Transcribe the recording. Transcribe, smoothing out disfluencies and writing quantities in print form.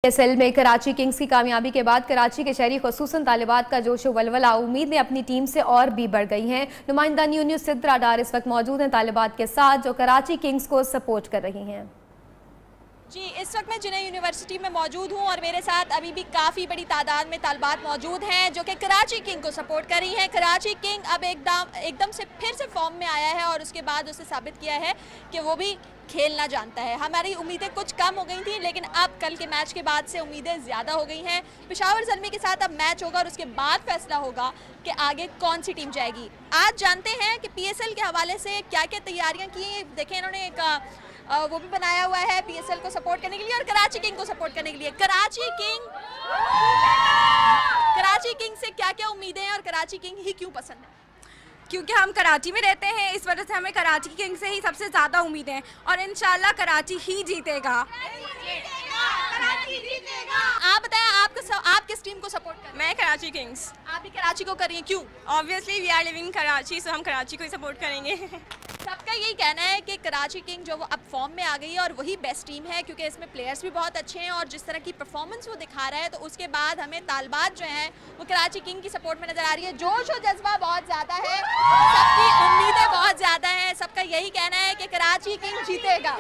PSL में Karachi Kings की कामयाबी के बाद कराची के शहरी खुसूसन तालिबात का जोश वलवला उम्मीदें अपनी टीम से और भी बढ़ गई हैं। नुमाइंदा न्यूज़ सिद्रा डार इस वक्त मौजूद हैं तालिबात के साथ जो कराची किंग्स को सपोर्ट कर रही हैं। जी, इस वक्त मैं जिन्हें यूनिवर्सिटी में मौजूद हूँ और मेरे साथ अभी भी काफ़ी बड़ी तादाद में तालिबात मौजूद हैं जो कि कराची किंग को सपोर्ट कर रही हैं। कराची किंग अब एकदम से फिर से फॉर्म में आया है और उसके बाद उसने साबित किया है कि वो भी खेलना जानता है। हमारी उम्मीदें कुछ कम हो गई थी लेकिन अब कल के मैच के बाद से उम्मीदें ज़्यादा हो गई हैं। पेशावर ज़ल्मी के साथ अब मैच होगा और उसके बाद फैसला होगा कि आगे कौन सी टीम जाएगी। आज जानते हैं कि PSL के हवाले से क्या क्या तैयारियाँ की। देखें, इन्होंने एक वो भी बनाया हुआ है PSL को सपोर्ट करने के लिए और कराची किंग को सपोर्ट करने के लिए। कराची किंग से क्या क्या उम्मीदें हैं और कराची किंग ही क्यों पसंद है? क्योंकि हम कराची में रहते हैं, इस वजह से हमें कराची किंग से ही सबसे ज़्यादा उम्मीदें हैं और इंशाल्लाह कराची ही जीतेगा। आप बताएं, आप किस टीम को सपोर्ट कर रहे हैं? मैं कराची किंग्स। आप भी कराची को कर रही हैं, क्यों? Obviously we are living in Karachi, so हम कराची को ही सपोर्ट करेंगे। सबका यही कहना है कि कराची किंग जो वो अब फॉर्म में आ गई है और वही बेस्ट टीम है क्योंकि इसमें प्लेयर्स भी बहुत अच्छे हैं और जिस तरह की परफॉर्मेंस वो दिखा रहा है तो उसके बाद हमें तालिबात जो है वो कराची किंग की सपोर्ट में नजर आ रही है। जोश और जज्बा बहुत ज़्यादा है, सबकी उम्मीदें बहुत ज़्यादा हैं, सबका यही कहना है कि कराची किंग जीतेगा।